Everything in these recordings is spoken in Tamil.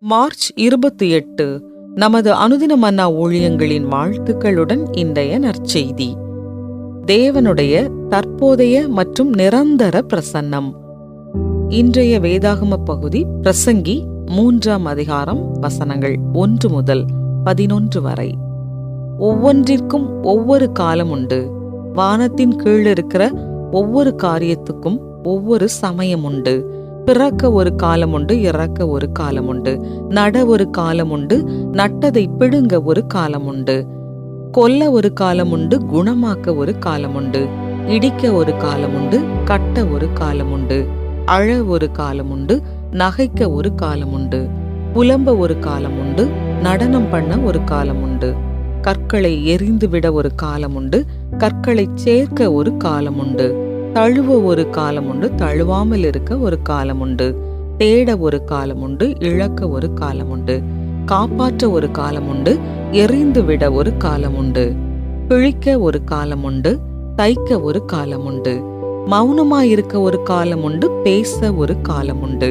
மார்ச் 28 நமது அனுதின மன்னா ஊழியங்களின் வாழ்த்துக்களுடன் இன்றைய நற்செய்தி. தேவனுடைய தற்போதைய மற்றும் நிரந்தர பிரசன்னம். இன்றைய வேதாகம பகுதி பிரசங்கி 3ஆம் அதிகாரம் வசனங்கள் 1 முதல் 11 வரை. ஒவ்வொன்றிற்கும் ஒவ்வொரு காலம் உண்டு. வானத்தின் கீழ் இருக்கிற ஒவ்வொரு காரியத்துக்கும் ஒவ்வொரு சமயம் உண்டு. பிறக்க ஒரு காலம் உண்டு, இறக்க ஒரு காலம் உண்டு. நட ஒரு காலம் உண்டு, நட்டதை பிடுங்க ஒரு காலம் உண்டு. கொல்ல ஒரு காலம் உண்டு, குணமாக்க ஒரு காலம் உண்டு. இடிக்க ஒரு காலம் உண்டு, கட்ட ஒரு காலம் உண்டு. அழ ஒரு காலம் உண்டு, நகைக்க ஒரு காலம் உண்டு. புலம்ப ஒரு காலம் உண்டு, நடனம் பண்ண ஒரு காலம் உண்டு. கற்களை எரிந்து விட ஒரு காலம் உண்டு, கற்களை சேர்க்க ஒரு காலம் உண்டு. தழுவ ஒரு காலம் உண்டு, தழுவாமல் இருக்க ஒரு காலம் உண்டு. தேட ஒரு காலம் உண்டு, இழக்க ஒரு காலம் உண்டு. காப்பாற்ற ஒரு காலம் உண்டு, எறிந்து விட ஒரு காலம் உண்டு. பிழிக்க ஒரு காலம் உண்டு, தைக்க ஒரு காலம் உண்டு. மௌனமாயிருக்க ஒரு காலம் உண்டு, பேச ஒரு காலம் உண்டு.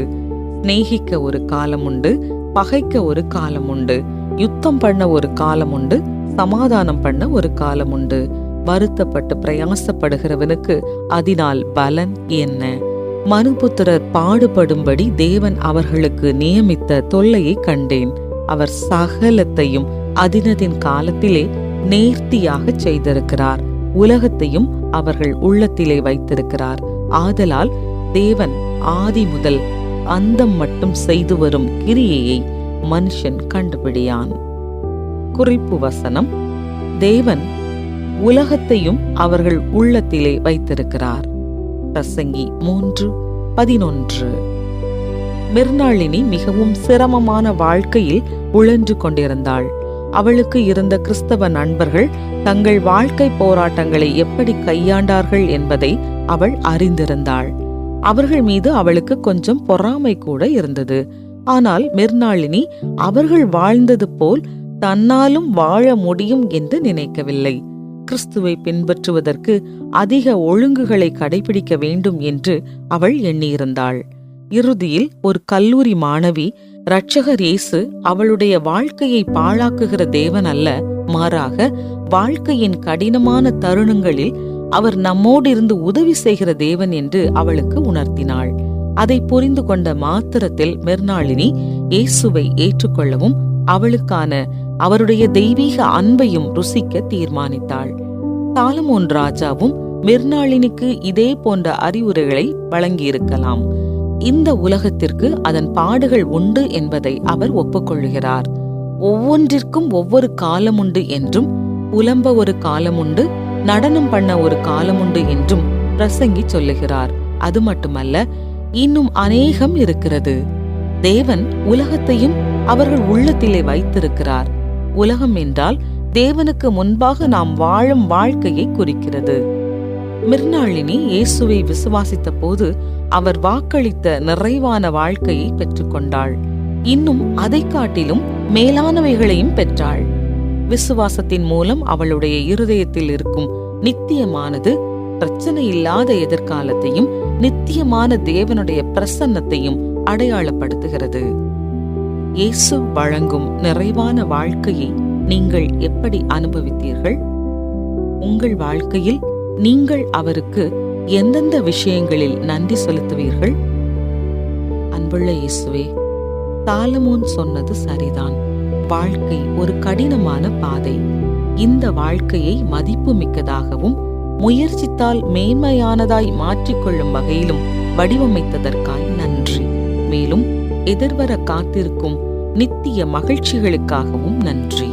சிநேகிக்க ஒரு காலம் உண்டு, பகைக்க ஒரு காலம் உண்டு. யுத்தம் பண்ண ஒரு காலம் உண்டு, சமாதானம் பண்ண ஒரு காலம் உண்டு. வருத்தப்பட்டு பிரயாசப்படுகிறவனுக்கு அதனால் பலன் என்ன? மனுபுத்திரர் பாடுபடும்படி தேவன் அவர்களுக்கு நியமித்த தொல்லையை கண்டேன். அவர் சகலத்தையும் அதினதின் காலத்திலே நேர்த்தியாக செய்திருக்கிறார். உலகத்தையும் அவர்கள் உள்ளத்திலே வைத்திருக்கிறார். ஆதலால் தேவன் ஆதி முதல் அந்தம் மட்டும் செய்து வரும் கிரியையை மனுஷன் கண்டுபிடியான். குறிப்பு வசனம்: தேவன் உலகத்தையும் அவர்கள் உள்ளத்திலே வைத்திருக்கிறார். பிரசங்கி 3:11. மிர்னாளினி மிகவும் சிரமமான வாழ்க்கையில் உழன்று கொண்டிருந்தாள். அவளுக்கு இருந்த கிறிஸ்தவ நண்பர்கள் தங்கள் வாழ்க்கை போராட்டங்களை எப்படி கையாண்டார்கள் என்பதை அவள் அறிந்திருந்தாள். அவர்கள் மீது அவளுக்கு கொஞ்சம் பொறாமை கூட இருந்தது. ஆனால் மிர்னாளினி அவர்கள் வாழ்ந்தது போல் தன்னாலும் வாழ முடியும் என்று நினைக்கவில்லை. கிறிஸ்துவை பின்பற்றுவதற்கு அதிக ஒழுங்குகளை கடைபிடிக்க வேண்டும் என்று அவள் எண்ணியிருந்தாள். இறுதியில் ஒரு கல்லூரி மாணவி, இரட்சகர் இயேசு அவளுடைய வாழ்க்கையை பாழாக்குகிற தேவன் அல்ல, மாறாக வாழ்க்கையின் கடினமான தருணங்களில் அவர் நம்மோடு இருந்து உதவி செய்கிற தேவன் என்று அவளுக்கு உணர்த்தினாள். அதை புரிந்து கொண்ட மாத்திரத்தில் மிர்னாளினி இயேசுவை ஏற்றுக்கொள்ளவும் அவளுக்கான அவருடைய தெய்வீக அன்பையும் ருசிக்க தீர்மானித்தாள். சாலமோன் ராஜாவும் மிர்னாளினிக்கு இதே போன்ற அறிவுரைகளை வழங்கியிருக்கலாம். இந்த உலகத்திற்கு அதன் பாடுகள் உண்டு என்பதை அவர் ஒப்புக்கொள்கிறார். ஒவ்வொன்றிற்கும் ஒவ்வொரு காலம் உண்டு என்றும், புலம்ப ஒரு காலம் உண்டு, நடனம் பண்ண ஒரு காலம் உண்டு என்றும் பிரசங்கி சொல்லுகிறார். அது மட்டுமல்ல, இன்னும் அநேகம் இருக்கிறது. தேவன் உலகத்தையும் அவர்கள் உள்ளத்திலே வைத்திருக்கிறார். உலகம் என்றால் தேவனுக்கு முன்பாக நாம் வாழும் வாழ்க்கையை குறிக்கிறது. மிர்னாளினி இயேசுவை விசுவாசித்த போது அவர் வாக்களித்த நிறைவான வாழ்க்கையை பெற்றுக்கொண்டாள். இன்னும் அதை காட்டிலும் மேலானவைகளையும் பெற்றாள். விசுவாசத்தின் மூலம் அவளுடைய இருதயத்தில் இருக்கும் நித்தியமானது பிரச்சனை இல்லாத எதிர்காலத்தையும் நித்தியமான தேவனுடைய பிரசன்னத்தையும் அடையாளப்படுத்துகிறது. இயேசு வழங்கும் நிறைவான வாழ்க்கையை நீங்கள் எப்படி அனுபவித்தீர்கள்? உங்கள் வாழ்க்கையில் நீங்கள் அவருக்கு எந்தெந்த விஷயங்களில் நன்றி செலுத்துவீர்கள்? அன்புள்ள இயேசுவே, சாலமோன் சொன்னது சரிதான். வாழ்க்கை ஒரு கடினமான பாதை. இந்த வாழ்க்கையை மதிப்புமிக்கதாகவும் முயற்சித்தால் மேன்மையானதாய் மாற்றிக்கொள்ளும் வகையிலும் வடிவமைத்ததற்காய் நன்றி. மேலும் எதிர்வர காத்திருக்கும் நித்திய மகிழ்ச்சிகளுக்காகவும் நன்றி.